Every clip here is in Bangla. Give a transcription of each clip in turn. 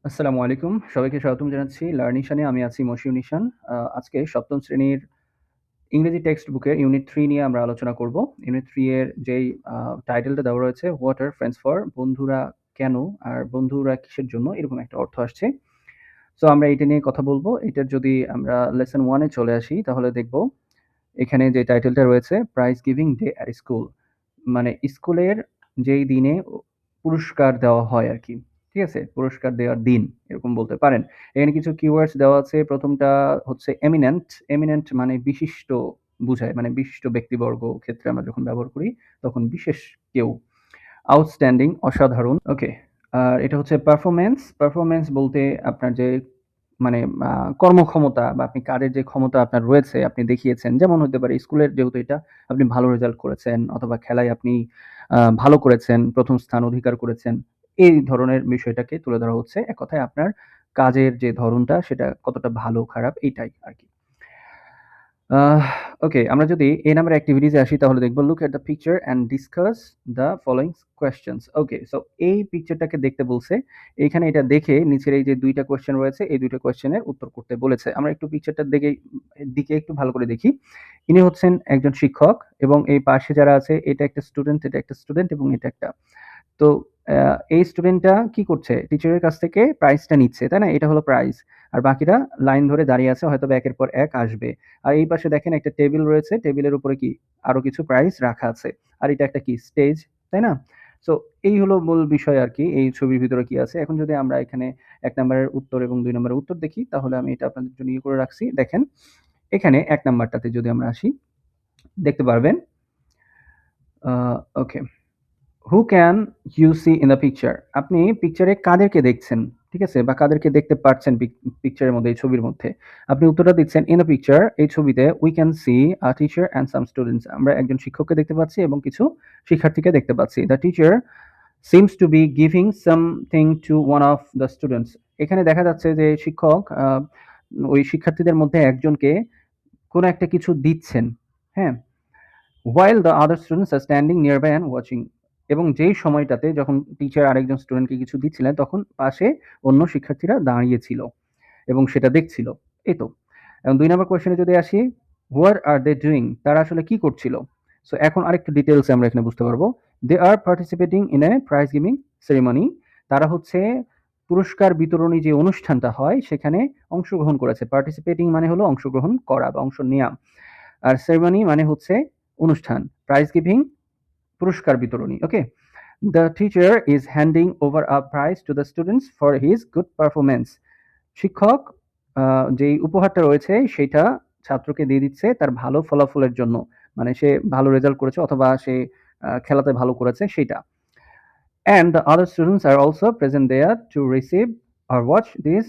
আসসালামু আলাইকুম। সবাইকে স্বাগতম জানাচ্ছি লার্নিশানে। আমি আছি মশিউর নিশান। আজকে ৭ম শ্রেণীর ইংরেজি টেক্সট বুকের ইউনিট 3 নিয়ে আমরা আলোচনা করব। ইউনিট 3 এর যেই টাইটেলটা দেওয়া রয়েছে, "হোয়াট আর ফ্রেন্ডস ফর?" বন্ধুরা কেন আর বন্ধুরা কিসের জন্য? এরকম একটা অর্থ আসছে। সো আমরা এটা নিয়ে কথা বলব। এটার যদি আমরা লেসন 1 এ চলে আসি তাহলে দেখব এখানে যে টাইটেলটা রয়েছে, "prize giving day at school." মানে স্কুলের যেই দিনে পুরস্কার দেওয়া হয় আরকি। ঠিক আছে? পুরস্কার দেওয়ার দিন এরকম বলতে পারেন। এখানে কিছু কিওয়ার্ডস দেওয়া আছে। ১ম টা হচ্ছে এমিনেন্ট। এমিনেন্ট মানে বিশিষ্ট বুঝায়। মানে বিশিষ্ট ব্যক্তিবর্গ ক্ষেত্রে আমরা যখন ব্যবহার করি তখন বিশেষ কেউ। আউটস্ট্যান্ডিং অসাধারণ। ওকে। আর এটা হচ্ছে পারফরম্যান্স। পারফরম্যান্স বলতে আপনার যে মানে কর্মক্ষমতা বা আপনি কাজের যে ক্ষমতা আপনার রয়েছে, আপনি দেখিয়েছেন। যেমন হতে পারে স্কুলের যেহেতু এটা আপনি ভালো রেজাল্ট করেছেন অথবা খেলায় আপনি ভালো করেছেন, ১ম স্থান অধিকার করেছেন। এই ধরনের বিষয়টাকে তুলে ধরা হচ্ছে। এক কথায় আপনার কাজের যে ধরনটা সেটা কতটা ভালো খারাপ এইটাই আরকি। আহ ওকে, আমরা যদি A নাম্বার activities এ আসি তাহলে দেখব look at the picture and discuss the following questions. Okay, so এই পিকচারটাকে দেখতে বলছে। এইখানে এটা দেখে নিচের এই যে ২ টা কোয়েশ্চেন রয়েছে, এই ২ টা কোয়েশ্চেনের উত্তর করতে বলেছে। আমরা একটু পিকচারটার দিকে একটু ভালো করে দেখি। ইনি হচ্ছেন একজন শিক্ষক এবং এই পাশে যারা আছে এটা একটা স্টুডেন্ট, এটা একটা স্টুডেন্ট এবং এটা একটা তো এই স্টুডেন্টটা কি করছে? টিচারের কাছ থেকে প্রাইজটা নিচ্ছে, তাই না? এটা হলো প্রাইজ। আর বাকিরা লাইন ধরে দাঁড়িয়ে আছে হয়তোবা একের পর এক আসবে। আর এই পাশে দেখেন একটা টেবিল রয়েছে। টেবিলের উপরে কি? আরো কিছু প্রাইজ রাখা আছে। আর এটা একটা কি? স্টেজ, তাই না? সো এই হলো মূল বিষয় আরকি। এই ছবির ভিতরে কি আছে? এখন যদি আমরা এখানে ১ নাম্বারের উত্তর এবং ২ নাম্বারের উত্তর দেখি তাহলে আমি এটা আপনাদের জন্য ইয়ে করে রাখছি। দেখেন, এখানে ১ নাম্বারটাতে যদি আমরা আসি, দেখতে পারবেন uh okay. Who can you see in the picture? আপনি পিকচারে কাদেরকে দেখছেন? ঠিক আছে? বা কাদেরকে দেখতে পারছেন পিকচারের মধ্যে, এই ছবির মধ্যে? আপনি উত্তরটা দিচ্ছেন ইন দ্য পিকচার এই ছবিতে we can see a teacher and some students. আমরা একজন শিক্ষককে দেখতে পাচ্ছি এবং কিছু শিক্ষার্থীকে দেখতে পাচ্ছি। The teacher seems to B giving something to one of the students. এখানে দেখা যাচ্ছে যে শিক্ষক ওই শিক্ষার্থীদের মধ্যে একজনকে কোনো একটা কিছু দিচ্ছেন। হ্যাঁ? while the other students are standing nearby and watching এবং যেই সময়টাতে যখন টিচার আরেকজন স্টুডেন্টকে কিছু দিচ্ছিলেন তখন পাশে অন্য শিক্ষার্থীরা দাঁড়িয়ে ছিল এবং সেটা দেখছিল। এই তো। এবং ২ নাম্বার কোয়েশ্চেনে যদি আসি, হোয়াট আর দে ডুইং? তারা আসলে কি করছিল? সো এখন আরেকটু ডিটেইলস এ আমরা এখানে বুঝতে পারবো। They are participating in a prize giving ceremony. তারা হচ্ছে পুরস্কার বিতরণী যে অনুষ্ঠানটা হয় সেখানে অংশগ্রহণ করেছে। পার্টিসিপেটিং মানে হলো অংশগ্রহণ করা বা অংশ নেয়া। আর সেরেমনি মানে হচ্ছে অনুষ্ঠান। প্রাইজ গিভিং পুরস্কার বিতরণী। Okay? The teacher is handing over a prize to the students for his good performance. শিক্ষক যেই উপহারটা রয়েছে সেটা ছাত্রকে দিয়ে দিচ্ছে তার ভালো ফলাফলের জন্য। মানে সে ভালো রেজাল্ট করেছে অথবা সে খেলাতে ভালো করেছে সেইটা। And the other students are also present there to receive or watch this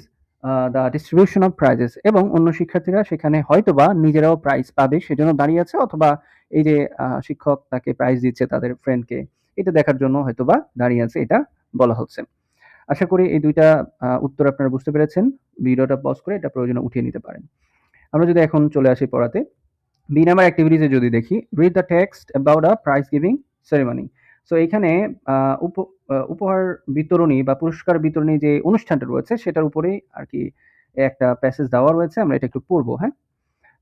the distribution of prizes এবং অন্য শিক্ষার্থীরা সেখানে হয়তোবা নিজেরাও প্রাইজ পাবে সেজন্য দাঁড়িয়ে আছে অথবা এই যে শিক্ষক তাকে প্রাইজ দিচ্ছে তাদের ফ্রেন্ডকে এটা দেখার জন্য হয়তোবা দাঁড়িয়ে আছে এটা বলা হচ্ছে। আশা করি এই ২ টা উত্তর আপনারা বুঝতে পেরেছেন। ভিডিওটা পজ করে এটা প্রয়োজনে উঠিয়ে নিতে পারেন। আমরা যদি এখন চলে আসি পড়াতে। বি নাম্বার activities এ যদি দেখি, read the text about a prize giving ceremony. So এখানে আ উপ উপহার বিতরণী বা পুরস্কার বিতরণী যে অনুষ্ঠানটা রয়েছে সেটার উপরেই আরকি একটা প্যাসেজ দেওয়া রয়েছে। আমরা এটা একটু পড়বো, হ্যাঁ?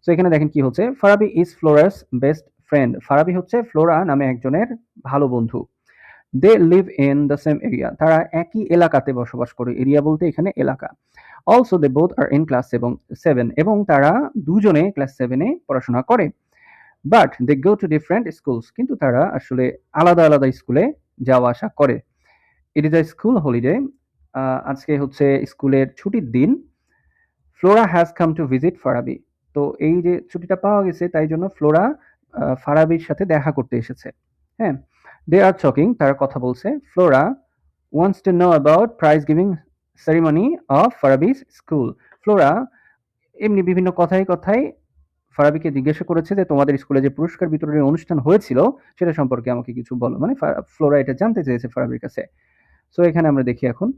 সো এখানে দেখেন কি হচ্ছে, Farabi is Flora's best friend. Farabi হচ্ছে ফ্লোরা নামে একজনের ভালো বন্ধু। They live in the same area. তারা একই এলাকাতে বসবাস করে। এরিয়া বলতে এখানে এলাকা। Also they both are in class 7 এবং তারা দুজনে ক্লাস 7 এ পড়াশোনা করে। But they go to different schools. কিন্তু তারা আসলে আলাদা, আলাদা স্কুলে যাওয়া আসা করে। It is a school holiday. আজকে হচ্ছে স্কুলের ছুটির দিন। Flora has come to visit Farabi. তো এই যে ছুটিটা পাওয়া গেছে তাই জন্য ফ্লোরা ফারাবির সাথে দেখা করতে এসেছে। হ্যাঁ? দে আর টকিং তারা কথা বলছে। Flora wants to know about prize giving ceremony of Farabi's school. Flora এমনি বিভিন্ন কথায়, কথায় ফারাবিকে জিজ্ঞাসা করেছে যে, "তোমাদের স্কুলে যে পুরস্কার বিতরণের অনুষ্ঠান হয়েছিল, সেটা সম্পর্কে আমাকে কিছু বলো।" মানে ফ্লোরা এটা জানতে চেয়েছে ফারাবির কাছে। সো এখানে আমরা দেখি এখন।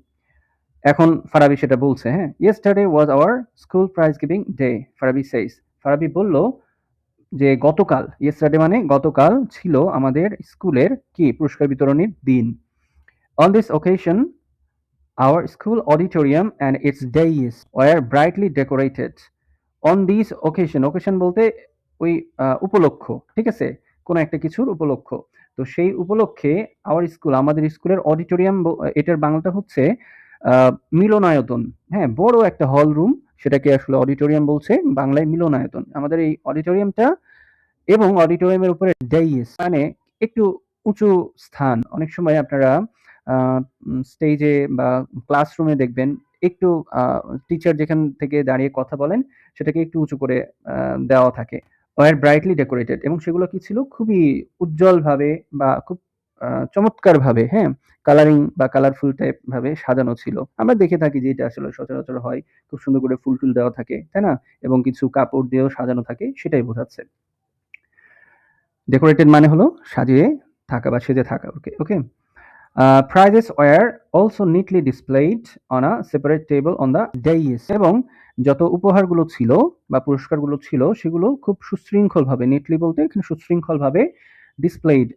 এখন ফারাবি সেটা বলছে, হ্যাঁ? "Yesterday was our school prize giving day," Farabi says. Farabi বলল যে, "গতকাল" yesterday মানে গতকাল ছিল আমাদের স্কুলের কি পুরস্কার বিতরণীর দিন। "On this occasion Our school auditorium and its dais were brightly decorated. On these occasion, occasion বলতে ওই উপলক্ষ, ঠিক আছে? কোনো একটা কিছুর উপলক্ষ। তো সেই উপলক্ষে আওয়ার স্কুল, আমাদের স্কুলের অডিটোরিয়াম, এটার বাংলাটা হচ্ছে আ মিলনায়তন। হ্যাঁ? বড় একটা হল রুম, সেটাকে আসলে অডিটোরিয়াম বলছে, বাংলায় মিলনায়তন। আমাদের এই অডিটোরিয়ামটা এবং অডিটোরিয়ামের উপরে ডেইস মানে একটু উঁচু স্থান। অনেক সময় আপনারা আ স্টেজে বা ক্লাসরুমে দেখবেন একটু আ টিচার যেখান থেকে দাঁড়িয়ে কথা বলেন সেটাকে একটু উঁচু করে আ দেওয়া থাকে। ওয়্যার ব্রাইটলি ডেকোরেটেড এবং সেগুলো কি ছিল? খুবই উজ্জ্বলভাবে বা খুব চমৎকারভাবে, হ্যাঁ? কালারিং বা কালারফুল টাইপ ভাবে সাজানো ছিল। আমরা দেখে থাকি যে এটা আসলে সচরাচর হয়। খুব সুন্দর করে ফুল-টুল দেওয়া থাকে, তাই না? এবং কিছু কাপড় দিয়েও সাজানো থাকে, সেটাই বোঝাচ্ছে। ডেকোরেটেড মানে হলো সাজিয়ে থাকা বা সেজে থাকা। ওকে, ওকে? Prizes were also neatly displayed on a separate table on the dais এবং যত উপহারগুলো ছিল বা পুরস্কারগুলো ছিল সেগুলো খুব সুশৃঙ্খলভাবে, নিটলি বলতে এখানে সুশৃঙ্খলভাবে ডিসপ্লেইড,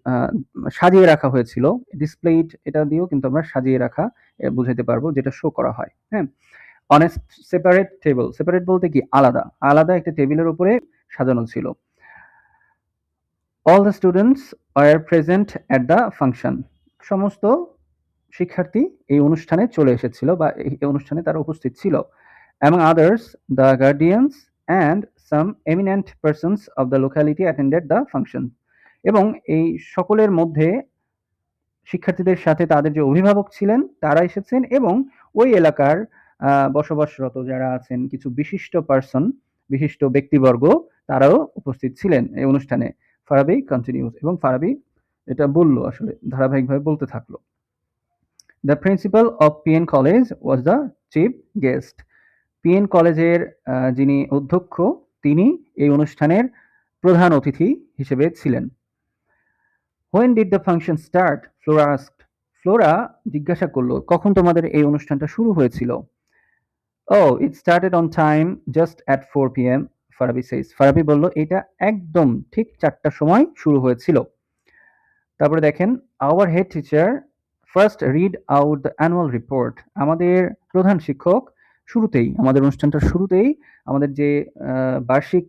সাজিয়ে রাখা হয়েছিল। ডিসপ্লেইড এটা দিয়েও কিন্তু আমরা সাজিয়ে রাখা বুঝাইতে পারবো, যেটা শো করা হয়। হ্যাঁ? On a separate table, separate বলতে কি? আলাদা। আলাদা একটা টেবিলের উপরে সাজানো ছিল। All the students were present at the function. সমস্ত শিক্ষার্থী এই অনুষ্ঠানে চলে এসেছিল বা এই অনুষ্ঠানে তারা উপস্থিত ছিল। Among others, the guardians and some eminent persons of the locality attended the function. এবং এই সকলের মধ্যে শিক্ষার্থীদের সাথে তাদের যে অভিভাবক ছিলেন তারা এসেছেন এবং ওই এলাকার বসবাসরত যারা আছেন কিছু বিশিষ্ট পার্সন, বিশিষ্ট ব্যক্তিবর্গ, তারাও উপস্থিত ছিলেন এই অনুষ্ঠানে। ফারাবি কন্টিনিউস এবং ফারাবি এটা বলল, আসলে ধারাবাহিকভাবে বলতে থাকলো। The principal of PN College was the chief guest. PN কলেজের যিনি অধ্যক্ষ তিনি এই অনুষ্ঠানের প্রধান অতিথি হিসেবে ছিলেন। When did the function start? Flora asked. Flora জিজ্ঞাসা করলো, কখন তোমাদের এই অনুষ্ঠানটা শুরু হয়েছিল? Oh, it started on time just at 4 p.m. Farabi says. Farabi বলল এটা একদম ঠিক 4টার সময় শুরু হয়েছিল। তারপরে দেখেন, our head teacher first read out the annual report. আমাদের প্রধান শিক্ষক শুরুতেই, আমাদের অনুষ্ঠানটার শুরুতেই আমাদের যে বার্ষিক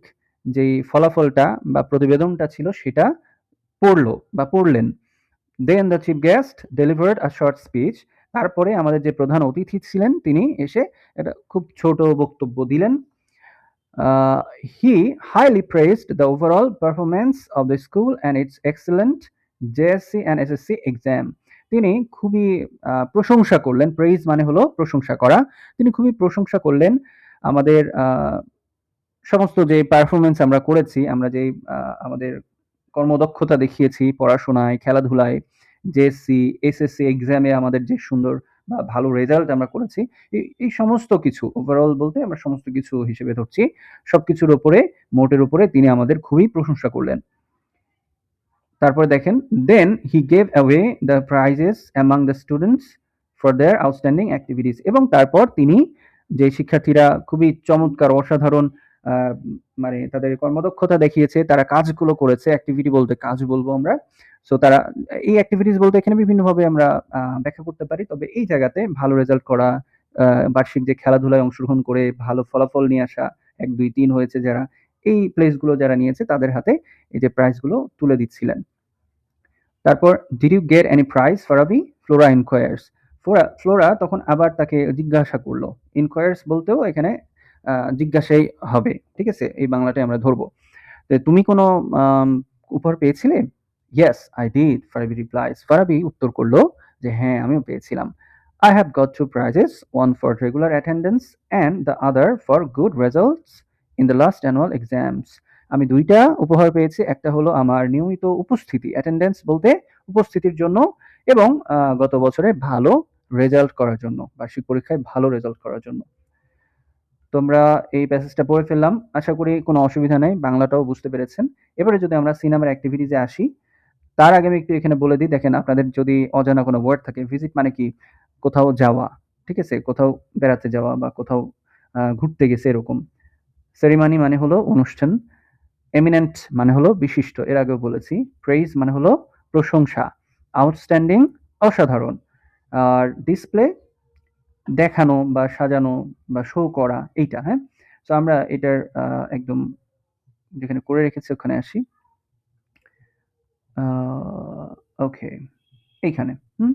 যেই ফলাফলটা বা প্রতিবেদনটা ছিল সেটা পড়লো বা পড়লেন। Then the chief guest delivered a short speech. তারপরে আমাদের যে প্রধান অতিথি ছিলেন তিনি এসে একটা খুব ছোট বক্তব্য দিলেন। He highly praised the overall performance of the school and its excellent JSC and SSC exam. তিনি খুবই প্রশংসা করলেন। প্রেইজ মানে হলো প্রশংসা করা। তিনি খুবই প্রশংসা করলেন আমাদের সমস্ত যে পারফরম্যান্স আমরা করেছি, আমরা যেই আমাদের কর্মদক্ষতা দেখিয়েছি পড়াশোনায়, খেলাধুলায়, জেএসসি, এসএসসি এক্সামে আমাদের যে সুন্দর বা ভালো রেজাল্ট আমরা করেছি, এই সমস্ত কিছু ওভারঅল বলতে আমরা সমস্ত কিছু হিসেবে ধরছি। সবকিছুর উপরে, মোটের উপরে তিনি আমাদের খুবই প্রশংসা করলেন। তারপরে দেখেন, then he gave away the prizes among the students for their outstanding activities এবং তারপর তিনি যে শিক্ষার্থীরা খুবই চমৎকার, অসাধারণ মানে তাদের কর্মদক্ষতা দেখিয়েছে, তারা কাজগুলো করেছে, অ্যাক্টিভিটি বলতে কাজ বলবো আমরা। সো তারা এই অ্যাক্টিভিটিস বলতে এখানে বিভিন্নভাবে আমরা ব্যাখ্যা করতে পারি। তবে এই জায়গাতে ভালো রেজাল্ট করা, বার্ষিক যে খেলাধুলায় অংশগ্রহণ করে ভালো ফলাফল নিয়ে আসা, ১, ২, ৩ হয়েছে যারা, এই প্লেসগুলো যারা নিয়েছে তাদের হাতে এই যে প্রাইজগুলো তুলে দিচ্ছিলেন। তারপর, did you get any prize Farabi? Flora inquires. Flora তখন আবার তাকে জিজ্ঞাসা করলো। ইনকোয়ার্স বলতেও এখানে জিজ্ঞাসাই হবে, ঠিক আছে? এই বাংলাটাই আমরা ধরবো। তুমি কোনো উপহার পেয়েছিলে? Yes I did, Farabi replies. Farabi উত্তর করলো যে হ্যাঁ আমিও পেয়েছিলাম। I have got 2 prizes, one for regular attendance and the other for good results in the last annual exams. আমি ২টা উপহার পেয়েছি। একটা হলো আমার নিয়মিত উপস্থিতি, অ্যাটেন্ডেন্স বলতে উপস্থিতির জন্য, এবং গত বছরে ভালো রেজাল্ট করার জন্য, বার্ষিক পরীক্ষায় ভালো রেজাল্ট করার জন্য। তোমরা এই প্যাসেজটা পড়ে ফেললাম। আশা করি কোনো অসুবিধা নেই, বাংলাটাও বুঝতে পেরেছেন। এবারে যদি আমরা সিনেমার অ্যাক্টিভিটিসে আসি, তার আগে আমি একটু এখানে বলে দিই, দেখেন আপনাদের যদি অজানা কোনো ওয়ার্ড থাকে, ভিজিট মানে কি? কোথাও যাওয়া, ঠিক আছে? কোথাও বেড়াতে যাওয়া বা কোথাও ঘুরতে গেছে এরকম। সেরিমানি মানে হলো অনুষ্ঠান। এমিনেন্ট মানে হলো বিশিষ্ট, এর আগেও বলেছি। প্রেইজ মানে হলো প্রশংসা। আউটস্ট্যান্ডিং অসাধারণ। আর ডিসপ্লে দেখানো বা সাজানো বা শো করা এইটা, হ্যাঁ? সো আমরা এটার একদম যেখানে করে রেখেছি ওখানে আসি। ওকে, এইখানে। হুম?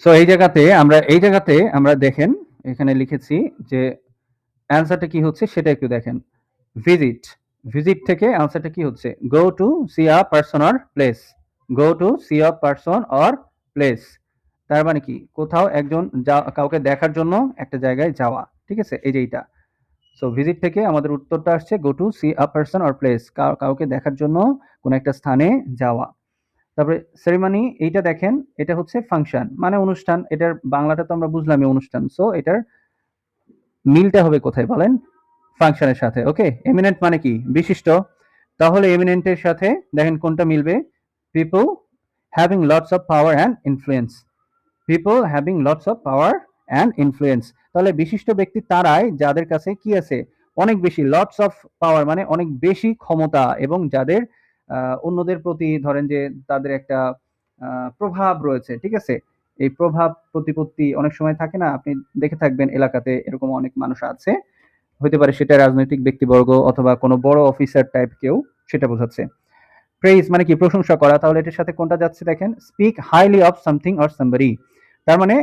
সো এই জায়গাতে আমরা দেখেন এখানে লিখেছি যে অ্যান্সারটা কি হচ্ছে সেটা একটু দেখেন। ভিজিট, ভিজিট থেকে অ্যান্সারটা কি হচ্ছে? Go to C a person or place. Go to C a person or place. তার মানে কি? কোথাও একজন কাউকে দেখার জন্য একটা জায়গায় যাওয়া। ঠিক আছে? এই যে এইটা। সো ভিজিট থেকে আমাদের উত্তরটা আসছে go to C a person or place. কাউকে দেখার জন্য কোনো একটা স্থানে যাওয়া। তারপরে সেরিমনি এইটা দেখেন, এটা হচ্ছে ফাংশন মানে অনুষ্ঠান। এটার বাংলাটা তো আমরা বুঝলামই অনুষ্ঠান। সো এটার মিলটা হবে কোথায় বলেন? ফাংশনের সাথে। ওকে? এমিনেন্ট মানে কি? বিশিষ্ট। তাহলে এমিনেন্টের সাথে দেখেন কোনটা মিলবে? People having lots of power and influence. People having lots of power and influence. তাহলে বিশিষ্ট ব্যক্তি তারাই যাদের কাছে কি আছে? অনেক বেশি লটস অফ পাওয়ার মানে অনেক বেশি ক্ষমতা এবং যাদের অন্যদের প্রতি ধরেন যে তাদের একটা প্রভাব রয়েছে। ঠিক আছে? এই প্রভাব প্রতিপত্তি অনেক সময় থাকে না? আপনি দেখে থাকবেন এলাকাতে এরকম অনেক মানুষ আছে। হইতে পারে সেটা রাজনৈতিক ব্যক্তিবর্গ অথবা কোনো বড় অফিসার টাইপ কেউ, সেটা বোঝাচ্ছে। প্রেইজ মানে কি? প্রশংসা করা। তাহলে এটার সাথে কোনটা যাচ্ছে দেখেন? Speak highly of something or somebody. তার মানে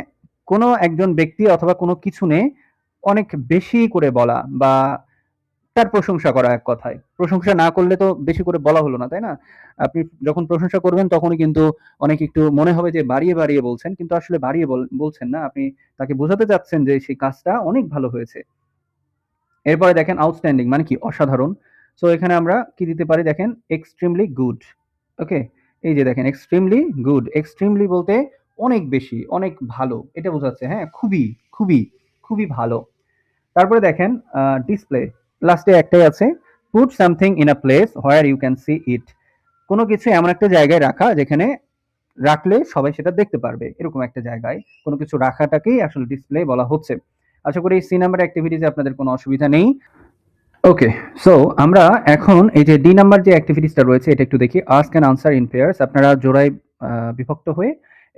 কোনো একজন ব্যক্তি অথবা কোনো কিছু নিয়ে অনেক বেশি করে বলা বা তার প্রশংসা করা এক কথায়। প্রশংসা না করলে তো বেশি করে বলা হলো না, তাই না? আপনি যখন প্রশংসা করবেন তখনই কিন্তু অনেক একটু মনে হবে যে বাড়িয়ে, বাড়িয়ে বলছেন। কিন্তু আসলে বাড়িয়ে বলছেন না। আপনি তাকে বোঝাতে চাচ্ছেন যে সেই কাজটা অনেক ভালো হয়েছে। এরপরে দেখেন আউটস্ট্যান্ডিং মানে কি? অসাধারণ। সো এখানে আমরা কি দিতে পারি দেখেন? Extremely good. ওকে? এই যে দেখেন এক্সট্রিমলি গুড। এক্সট্রিমলি বলতে অনেক বেশি, অনেক ভালো। এটা বোঝাচ্ছে, হ্যাঁ? খুবই, খুবই, খুবই ভালো। তারপরে দেখেন ডিসপ্লে। লাস্টে একটাই আছে। Put something in a place where you can see it. কোনো কিছু এমন একটা জায়গায় রাখা যেখানে রাখলে সবাই সেটা দেখতে পারবে। এরকম একটা জায়গায় কোনো কিছু রাখাটাকেই আসলে ডিসপ্লে বলা হচ্ছে। আশা করি সি নাম্বার অ্যাক্টিভিটিসে আপনাদের কোনো অসুবিধা নেই। ওকে, সো আমরা এখন এই যে ডি নাম্বার যে অ্যাক্টিভিটিসটা রয়েছে এটা একটু দেখি। Ask and answer in pairs. আপনারা জোড়ায় বিভক্ত হয়ে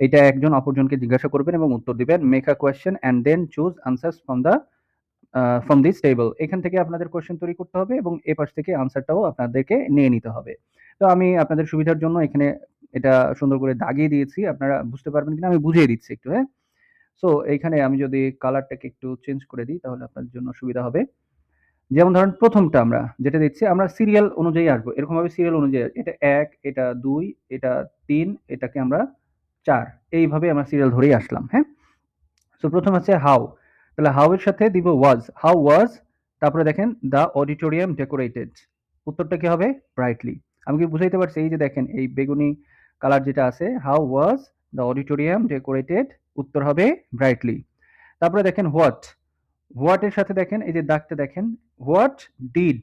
এটা একজন অপরজনকে জিজ্ঞাসা করবেন এবং উত্তর দিবেন। Make a question and then choose answers from this table. এখান থেকে আপনাদের কোয়েশ্চেন তৈরি করতে হবে এবং এ পাশ থেকে আনসারটাও আপনাদেরকে নিয়ে নিতে হবে। তো আমি আপনাদের সুবিধার জন্য এখানে এটা সুন্দর করে দাগিয়ে দিয়েছি। আপনারা বুঝতে পারবেন কিনা আমি বুঝিয়ে দিচ্ছি একটু, হ্যাঁ? সো এইখানে আমি যদি কালারটাকে একটু চেঞ্জ করে দিই তাহলে আপনাদের জন্য সুবিধা হবে। যেমন ধরেন প্রথমটা আমরা যেটা দিচ্ছি আমরা সিরিয়াল অনুযায়ী আসবো। এরকমভাবে সিরিয়াল অনুযায়ী এটা ১, এটা ২, এটা ৩, এটাকে আমরা ৪ এইভাবে আমরা সিরিয়াল ধরেই আসলাম, হ্যাঁ? সো প্রথম আছে হাউ। তাহলে হাউ এর সাথে দিব ওয়াজ। হাউ ওয়াজ, তারপরে দেখেন দ্য অডিটোরিয়াম ডেকোরেটেড। উত্তরটা কি হবে? ব্রাইটলি। আমি কি বুঝাইতে পারছি? এই যে দেখেন এই বেগুনি কালার যেটা আছে, how was the auditorium decorated, উত্তর হবে ব্রাইটলি। তারপরে দেখেন হোয়াট। হোয়াট এর সাথে দেখেন এই যে দাগটা দেখেন, হোয়াট ডিড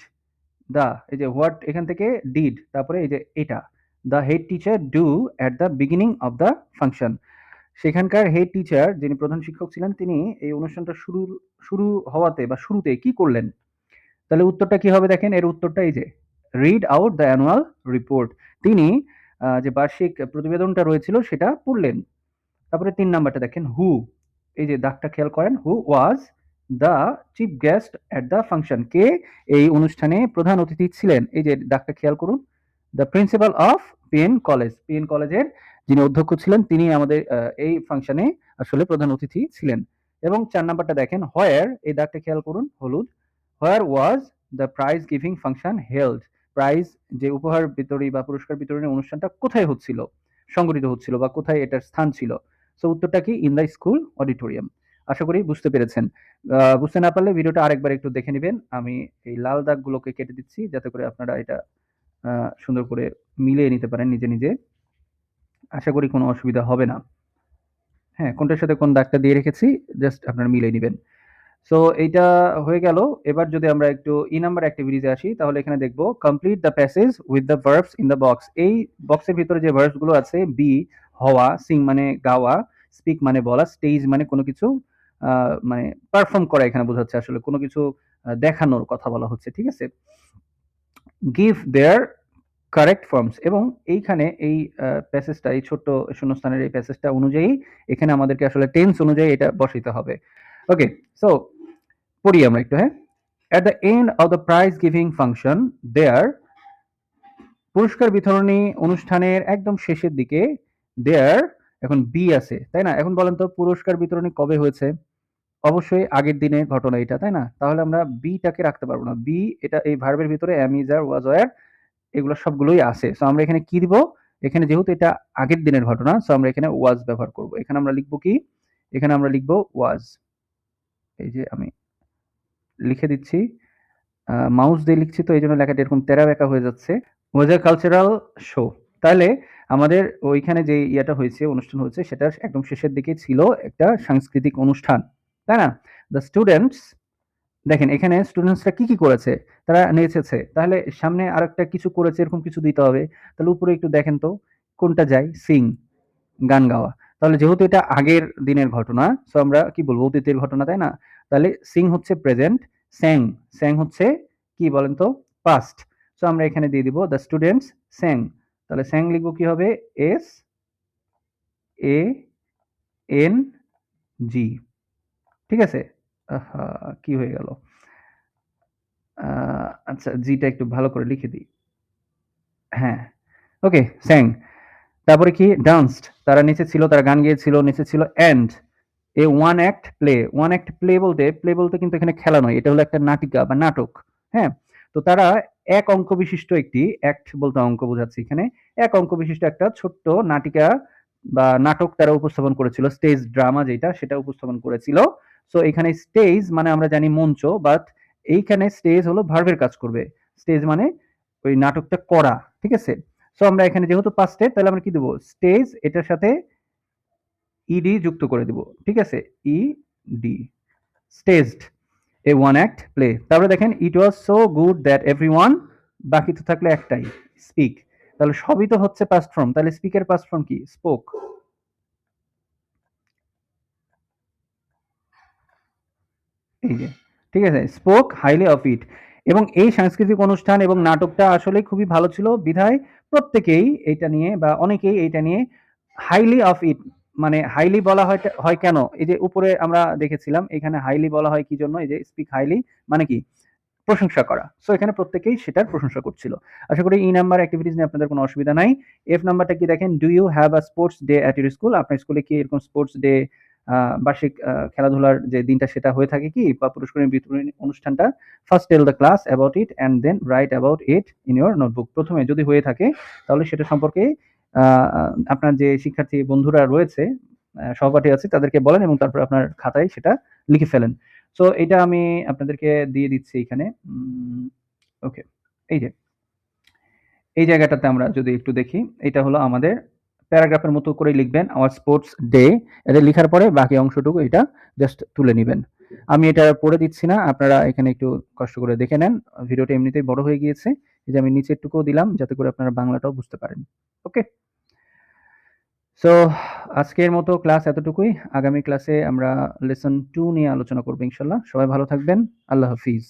দা, এই যে হোয়াট এখান থেকে ডিড, তারপরে এই যে এটা the head teacher do at the beginning of the function. সেখানকার হেড টিচার যিনি প্রধান শিক্ষক ছিলেন তিনি এই অনুষ্ঠানটা শুরু হওয়াতে বা শুরুতে কি করলেন? তাহলে উত্তরটা কি হবে দেখেন? এর উত্তরটা এই যে read out the annual report. তিনি যে বার্ষিক প্রতিবেদনটা রয়েছিল সেটা পড়লেন। তারপরে ৩ নাম্বারটা দেখেন হু। এই যে দাগটা খেয়াল করেন, who was the chief guest at the function. কে এই অনুষ্ঠানে প্রধান অতিথি ছিলেন? এই যে দাগটা খেয়াল করুন। The principal of PN college. PN কলেজের যিনি অধ্যক্ষ ছিলেন তিনি আমাদের এই ফাংশনে আসলে প্রধান অতিথি ছিলেন। এবং ৪ নাম্বারটা দেখেন হোয়ার, এই দাগটা খেয়াল করুন হলুদ। Where was the prize giving function held. Prize যে উপহার বিতরণী বা পুরস্কার বিতরণের অনুষ্ঠানটা কোথায় হচ্ছিল? সংগঠিত হচ্ছিল বা কোথায় এটার স্থান ছিল? সো উত্তরটা কি? In the school auditorium. আশা করি বুঝতে পেরেছেন। বুঝতে না পারলে ভিডিওটা আরেকবার একটু দেখে নিবেন। আমি এই লাল দাগগুলোকে কেটে দিচ্ছি যাতে করে আপনারা এটা সুন্দর করে মিলিয়ে নিতে পারেন নিজে, নিজে। আশা করি কোনো অসুবিধা হবে না। হ্যাঁ, কোনটার সাথে কোন দাগটা দিয়ে রেখেছি জাস্ট আপনারা মিলিয়ে নিবেন। সো এইটা হয়ে গেল। এবার যদি আমরা একটু নাম্বার এক্টিভিটিতে আসি তাহলে এখানে দেখব complete the passage with the verbs in the box. এই বক্সের ভিতরে যে ভার্বস গুলো আছে বি হওয়া, সিং মানে গাওয়া, স্পিক মানে বলা, স্টেজ মানে কোনো কিছু মানে পারফর্ম করা এখানে বোঝাচ্ছে আসলে কোনো কিছু দেখানোর কথা বলা হচ্ছে। ঠিক আছে? গিভ দেয়ার কারেক্ট ফর্মস এবং এইখানে এই প্যাসেজটা এই ছোট্ট শূন্যস্থানের এই প্যাসেজটা অনুযায়ী এখানে আমাদেরকে আসলে টেন্স অনুযায়ী এটা বসাইতে হবে। ওকে, সো পড়ি আমরা একটু, হ্যাঁ? At the end of the prize giving function, there পুরস্কার বিতরণী অনুষ্ঠানের একদম শেষের দিকে there এখন বি আছে, তাই না? এখন বলেন তো পুরস্কার বিতরণী কবে হয়েছে? অবশ্যই আগের দিনের ঘটনা এটা, তাই না? তাহলে আমরা বিটাকে রাখতে পারবো না। বি এটা এই ভার্বের ভিতরে am, is, are, was, were এগুলো সবগুলোই আছে। সো আমরা এখানে কি দিব? এখানে যেহেতু এটা আগের দিনের ঘটনা, সো আমরা এখানে was ব্যবহার করব। এখানে আমরা লিখব কি? এখানে আমরা লিখব was। এই যে আমি লিখে দিচ্ছি। মাউস দিয়ে লিখছি তো এইজন্য লেখাটা এরকম তেরা-বেঁকা হয়ে যাচ্ছে। was a cultural show। তাহলে আমাদের ওইখানে যে ইয়েটা হয়েছে, অনুষ্ঠান হয়েছে সেটার একদম শেষের দিকে ছিল একটা সাংস্কৃতিক অনুষ্ঠান। তাই না? The students দেখেন এখানে স্টুডেন্টসরা কি করেছে? তারা নেচেছে। তাহলে সামনে আরেকটা কিছু করেছে এরকম কিছু দিতে হবে। তাহলে উপরে একটু দেখেন তো কোনটা যায়? সিং, গান গাওয়া। তাহলে যেহেতু এটা আগের দিনের ঘটনা, সো আমরা কি বলবো? অতীতের ঘটনা, তাই না? তাহলে সিং হচ্ছে প্রেজেন্ট, স্যাং, স্যাং হচ্ছে কি বলেন তো? পাস্ট। সো আমরা এখানে দিয়ে দিব দ্য স্টুডেন্টস স্যাং। তাহলে স্যাং লিখবো কি হবে? S A N G. ঠিক আছে? আহা! কি হয়ে গেল? আচ্ছা জিটা একটু ভালো করে লিখে দিই। হ্যাঁ, ওকে স্যাং। তারপরে কি? ডান্সড, তারা নেচেছিল, তারা গান গেয়েছিল, নেচেছিল। And a one act play, one act play বলতে কিন্তু এখানে খেলা নয়, এটা হলো একটা নাটিকা বা নাটক। হ্যাঁ, তো তারা এক অঙ্ক বিশিষ্ট একটি, অ্যাক্ট বলতে অঙ্ক বোঝাচ্ছে এখানে, এক অঙ্ক বিশিষ্ট একটা ছোট্ট নাটিকা বা নাটক তারা উপস্থাপন করেছিল, স্টেজ ড্রামা যেটা সেটা উপস্থাপন করেছিল। সো এখানে স্টেজ মানে আমরা জানি মঞ্চ, বাট এইখানে স্টেজ হলো ভার্বের কাজ করবে। স্টেজ মানে ওই নাটকটা করা, ঠিক আছে? সো আমরা এখানে যেহেতু পাস্টে তাহলে আমরা কি দেবো? স্টেজ এটার সাথে ইডি যুক্ত করে দিব, ঠিক আছে? ইডি, staged a one act play. তারপরে দেখেন it was so good that everyone, বাকি তো থাকলো একটাই, স্পিক। তাহলে সবই তো হচ্ছে পাস্ট ফর্ম, তাহলে স্পিকের পাস্ট ফর্ম কি? স্পোক। এই যে, ঠিক আছে? Spoke highly of it. এবং এই সাংস্কৃতিক অনুষ্ঠান এবং নাটকটা আসলে খুবই ভালো ছিল বিধায় প্রত্যেকেই এইটা নিয়ে বা অনেকেই এইটা নিয়ে হাইলি অফ ইট, মানে হাইলি বলা হয় কেন? এই যে উপরে আমরা দেখেছিলাম এখানে হাইলি বলা হয় কি জন্য? এই যে স্পিক হাইলি মানে কি? প্রশংসা করা। সো এখানে প্রত্যেকেই সেটার প্রশংসা করছিল। আশা করি ই নাম্বার অ্যাক্টিভিটিস নিয়ে আপনাদের কোনো অসুবিধা নাই। এফ নাম্বারটা কি দেখেন? Do you have a sports day at your school? আপনার স্কুলে কি এরকম স্পোর্টস ডে বার্ষিক খেলাধুলার যে দিনটা সেটা হয়ে থাকে কি? বা পুরস্কার বিতরণী অনুষ্ঠানটা? First tell the class about it and then write about it in your notebook. প্রথমে যদি হয়ে থাকে তাহলে সেটা সম্পর্কে আ আ আপনার যে শিক্ষার্থী বন্ধুরা রয়েছে, সহপাঠী আছে তাদেরকে বলেন এবং তারপরে আপনার খাতায় সেটা লিখে ফেলেন। সো এটা আমি আপনাদেরকে দিয়ে দিচ্ছি এখানে। ওকে। এই যে, এই জায়গাটাতে আমরা যদি একটু দেখি, এটা হলো আমাদের প্যারাগ্রাফের মতো করেই লিখবেন আওয়ার স্পোর্টস ডে। এটা লিখার পরে বাকি অংশটুকু এটা জাস্ট তুলে নিবেন। আমি এটা পড়ে দিচ্ছি না। আপনারা এখানে একটু কষ্ট করে দেখে নেন। ভিডিওটা এমনিতেই বড় হয়ে গিয়েছে। এই যে আমি নিচেরটুকুও দিলাম যাতে করে আপনারা বাংলাটাও বুঝতে পারেন। ওকে? সো আজকের মতো ক্লাস এতটুকুই। আগামী ক্লাসে আমরা লেসন 2 নিয়ে আলোচনা করব ইনশাআল্লাহ। সবাই ভালো থাকবেন। আল্লাহ হাফিজ।